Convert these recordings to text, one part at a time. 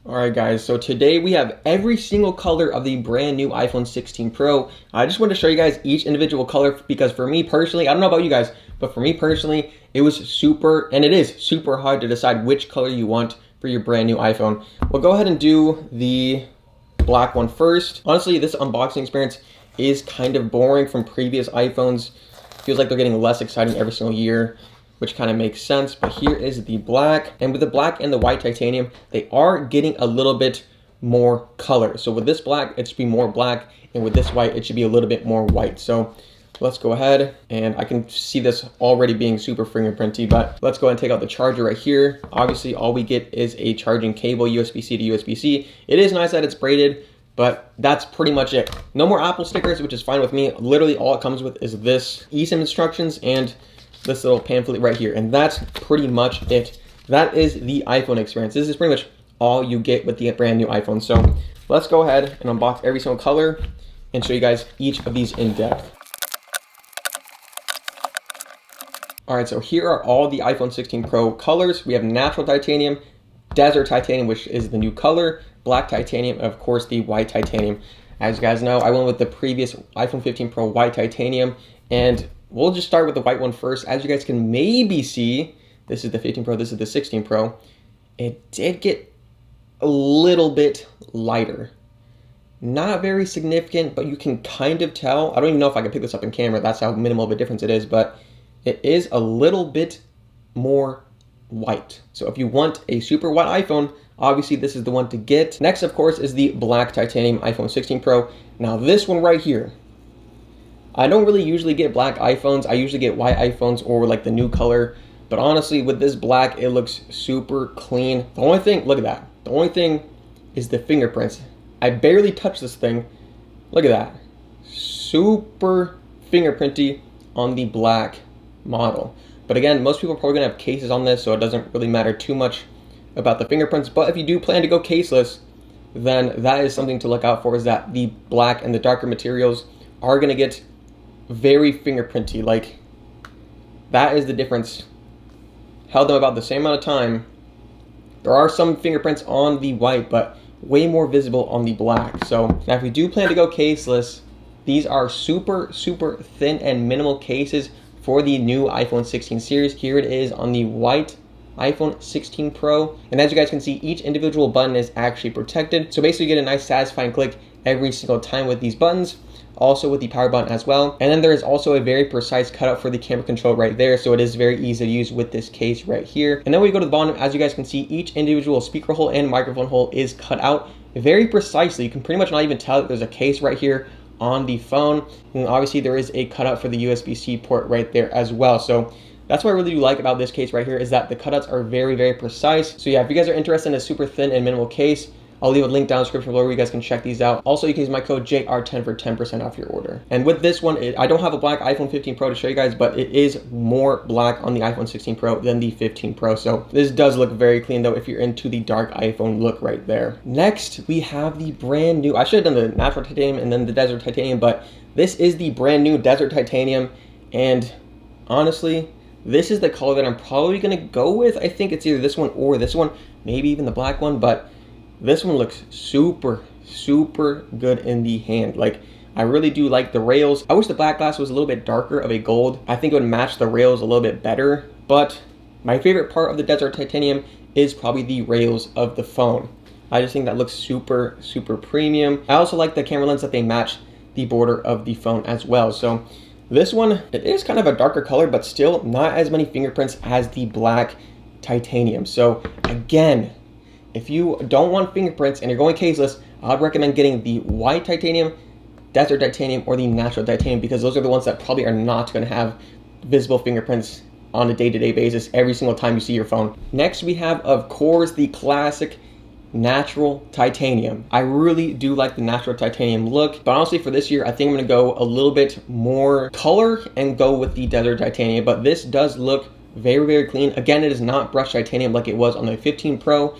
Alright guys, so today we have every single color of the brand new iPhone 16 Pro. I just wanted to show you guys each individual color because for me personally, I don't know about you guys, but for me personally, it was super, and it is super hard to decide which color you want for your brand new iPhone. We'll go ahead and do the black one first. Honestly, this unboxing experience is kind of boring from previous iPhones. Feels like they're getting less exciting every single year, which kind of makes sense. But here is the black, and with the black and the white titanium, they are getting a little bit more color. So with this black, it should be more black, and with this white, it should be a little bit more white. So let's go ahead, and I can see this already being super fingerprinty, but let's go ahead and take out the charger right here. Obviously, all we get is a charging cable, USB-C to USB-C. It is nice that it's braided, but that's pretty much it. No more Apple stickers, which is fine with me. Literally all it comes with is this eSIM instructions and this little pamphlet right here, and that's pretty much it. That is the iPhone experience. This is pretty much all you get with the brand new iPhone. So let's go ahead and unbox every single color and show you guys each of these in depth. All right, so here are all the iPhone 16 Pro colors. We have natural titanium, desert titanium, which is the new color, black titanium, and of course the white titanium. As you guys know, I went with the previous iPhone 15 Pro white titanium, and we'll just start with the white one first. As you guys can maybe see, this is the 15 Pro, this is the 16 Pro. It did get a little bit lighter. Not very significant, but you can kind of tell. I don't even know if I can pick this up in camera. That's how minimal of a difference it is, but it is a little bit more white. So if you want a super white iPhone, obviously this is the one to get. Next, of course, is the black titanium iPhone 16 Pro. Now this one right here, I don't really usually get black iPhones. I usually get white iPhones or like the new color. But honestly, with this black, it looks super clean. The only thing, look at that. The only thing is the fingerprints. I barely touched this thing. Look at that. Super fingerprinty on the black model. But again, most people are probably gonna have cases on this, so it doesn't really matter too much about the fingerprints. But if you do plan to go caseless, then that is something to look out for, is that the black and the darker materials are gonna get very fingerprinty. Like, that is the difference. Held them about the same amount of time. There are some fingerprints on the white, but way more visible on the black. So now if we do plan to go caseless, these are super thin and minimal cases for the new iPhone 16 series. Here it is on the white iPhone 16 Pro, and as you guys can see, each individual button is actually protected. So basically you get a nice satisfying click every single time with these buttons. Also with the power button as well. And then there is also a very precise cutout for the camera control right there, so it is very easy to use with this case right here. And then when we go to the bottom, as you guys can see, each individual speaker hole and microphone hole is cut out very precisely. You can pretty much not even tell that there's a case right here on the phone. And obviously there is a cutout for the USB-C port right there as well. So that's what I really do like about this case right here, is that the cutouts are very precise. So yeah, if you guys are interested in a super thin and minimal case, I'll leave a link down in the description below where you guys can check these out. Also, you can use my code JR10 for 10% off your order. And with this one, I don't have a black iPhone 15 Pro to show you guys, but it is more black on the iPhone 16 Pro than the 15 Pro. So this does look very clean though if you're into the dark iPhone look right there. Next, we have the brand new, I should have done the natural titanium and then the desert titanium, but this is the brand new desert titanium. And honestly, this is the color that I'm probably gonna go with. I think it's either this one or this one, maybe even the black one, but this one looks super good in the hand. Like, I really do like the rails. I wish the black glass was a little bit darker of a gold. I think it would match the rails a little bit better, but my favorite part of the desert titanium is probably the rails of the phone. I just think that looks super premium. I also like the camera lens that they match the border of the phone as well. So this one, it is kind of a darker color, but still not as many fingerprints as the black titanium. So again, if you don't want fingerprints and you're going caseless, I'd recommend getting the white titanium, desert titanium, or the natural titanium, because those are the ones that probably are not going to have visible fingerprints on a day-to-day basis every single time you see your phone. Next, we have, of course, the classic natural titanium. I really do like the natural titanium look, but honestly for this year, I think I'm going to go a little bit more color and go with the desert titanium. But this does look very clean. Again, it is not brushed titanium like it was on the 15 Pro.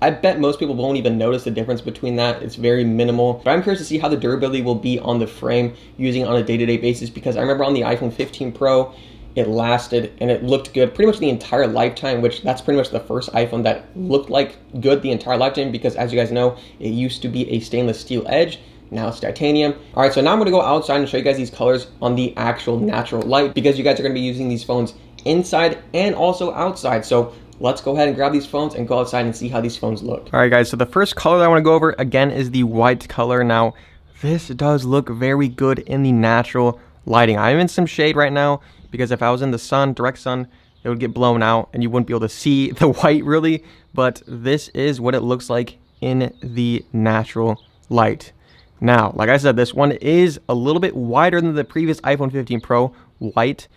I bet most people won't even notice the difference between that. It's very minimal, but I'm curious to see how the durability will be on the frame using it on a day-to-day basis, because I remember on the iPhone 15 Pro, it lasted, and it looked good pretty much the entire lifetime, which that's pretty much the first iPhone that looked like good the entire lifetime, because as you guys know, it used to be a stainless steel edge. Now it's titanium. All right, so now I'm gonna go outside and show you guys these colors on the actual natural light, because you guys are gonna be using these phones inside and also outside. So let's go ahead and grab these phones and go outside and see how these phones look. All right, guys, so the first color that I wanna go over again is the white color. Now, this does look very good in the natural lighting. I'm in some shade right now because if I was in the sun, direct sun, it would get blown out and you wouldn't be able to see the white really, but this is what it looks like in the natural light. Now, like I said, this one is a little bit wider than the previous iPhone 15 Pro white.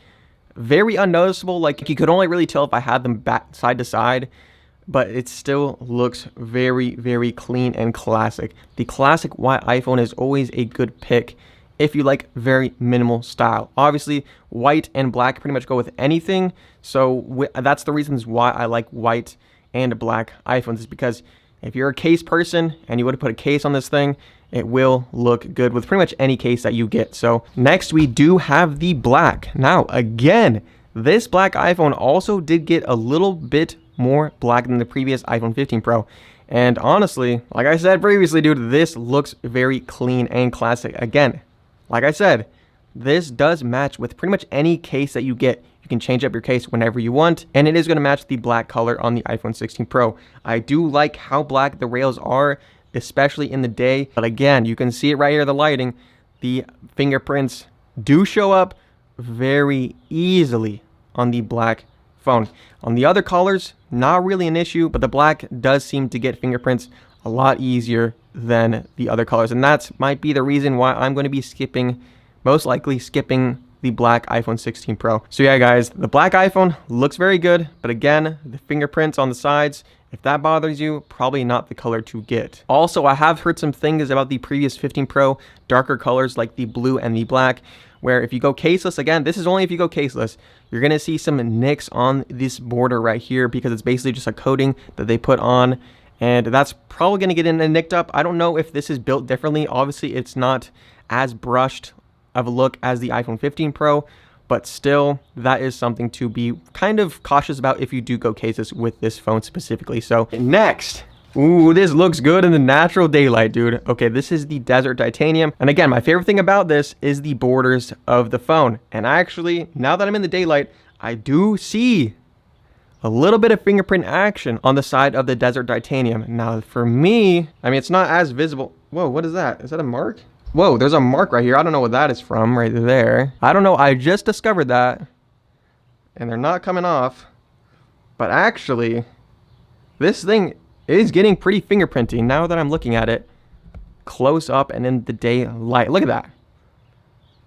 Very unnoticeable, like you could only really tell if I had them back side to side, but it still looks very, very clean and classic. The classic white iPhone is always a good pick if you like very minimal style. Obviously, white and black pretty much go with anything, so that's the reasons why I like white and black iPhones, is because if you're a case person and you would have put a case on this thing, it will look good with pretty much any case that you get. So next we do have the black. Now again, this black iPhone also did get a little bit more black than the previous iPhone 15 Pro. And honestly, like I said previously, dude, this looks very clean and classic. Again, like I said, this does match with pretty much any case that you get. You can change up your case whenever you want, and it is going to match the black color on the iPhone 16 Pro. I do like how black the rails are, especially in the day. But again, you can see it right here, the lighting. The fingerprints do show up very easily on the black phone. On the other colors, not really an issue, but the black does seem to get fingerprints a lot easier than the other colors, and that might be the reason why I'm going to be skipping, most likely skipping the black iPhone 16 Pro. So yeah, guys, the black iPhone looks very good, but again, the fingerprints on the sides, if that bothers you, probably not the color to get. Also, I have heard some things about the previous 15 Pro, darker colors like the blue and the black, where if you go caseless, again, this is only if you go caseless, you're going to see some nicks on this border right here because it's basically just a coating that they put on, and that's probably going to get in and nicked up. I don't know if this is built differently. Obviously, it's not as brushed of a look as the iPhone 15 Pro, but still, that is something to be kind of cautious about if you do go cases with this phone specifically. So next, ooh, this looks good in the natural daylight, dude. Okay, this is the Desert Titanium. And again, my favorite thing about this is the borders of the phone. And actually, now that I'm in the daylight, I do see a little bit of fingerprint action on the side of the Desert Titanium. Now, for me, I mean, it's not as visible. Whoa, what is that? Is that a mark? Whoa, there's a mark right here. I don't know what that is from right there. I don't know. I just discovered that. And they're not coming off. But actually, this thing is getting pretty fingerprinty now that I'm looking at it close up and in the daylight. Look at that.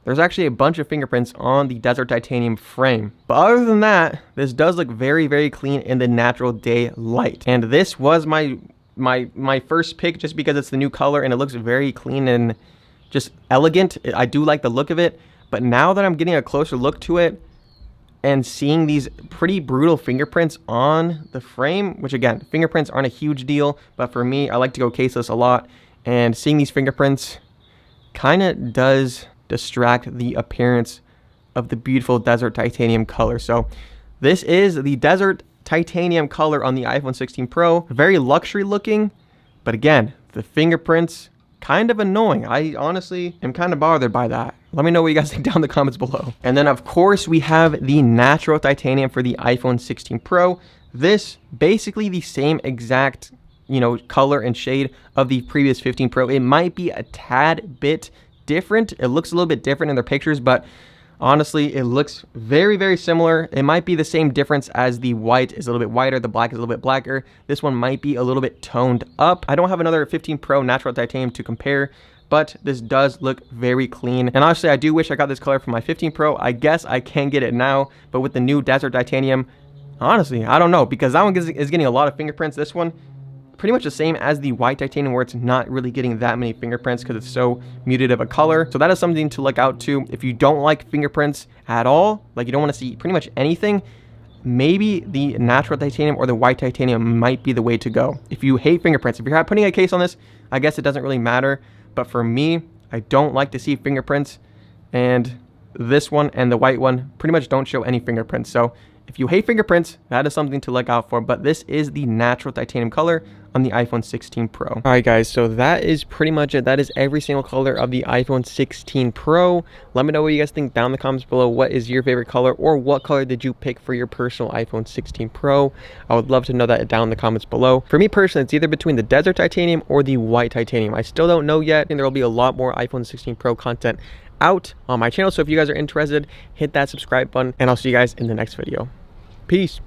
There's actually a bunch of fingerprints on the Desert Titanium frame. But other than that, this does look very, very clean in the natural daylight. And this was my first pick just because it's the new color and it looks very clean and just elegant. I do like the look of it. But now that I'm getting a closer look to it and seeing these pretty brutal fingerprints on the frame, which again, fingerprints aren't a huge deal, but for me, I like to go caseless a lot. And seeing these fingerprints kind of does distract the appearance of the beautiful Desert Titanium color. So this is the Desert Titanium color on the iPhone 16 Pro. Very luxury looking, but again, the fingerprints kind of annoying. I honestly am kind of bothered by that. Let me know what you guys think down in the comments below. And then of course we have the natural titanium for the iPhone 16 Pro. This basically the same exact, color and shade of the previous 15 Pro. It might be a tad bit different. It looks a little bit different in their pictures, but honestly, it looks very, very similar. It might be the same difference as the white is a little bit whiter, the black is a little bit blacker. This one might be a little bit toned up. I don't have another 15 Pro natural titanium to compare, but this does look very clean. And honestly, I do wish I got this color for my 15 Pro. I guess I can get it now, but with the new Desert Titanium, honestly, I don't know, because that one is getting a lot of fingerprints. This one, pretty much the same as the white titanium, where it's not really getting that many fingerprints because it's so muted of a color. So that is something to look out to. If you don't like fingerprints at all, like you don't want to see pretty much anything, maybe the natural titanium or the white titanium might be the way to go. If you hate fingerprints, if you're putting a case on this, I guess it doesn't really matter. But for me, I don't like to see fingerprints, and this one and the white one pretty much don't show any fingerprints. So if you hate fingerprints, that is something to look out for, but this is the natural titanium color on the iPhone 16 Pro. All right, guys, so that is pretty much it. That is every single color of the iPhone 16 Pro. Let me know what you guys think down in the comments below. What is your favorite color, or what color did you pick for your personal iPhone 16 Pro? I would love to know that down in the comments below. For me personally, it's either between the desert titanium or the white titanium. I still don't know yet, and there will be a lot more iPhone 16 Pro content out on my channel. So if you guys are interested, hit that subscribe button, and I'll see you guys in the next video. Peace.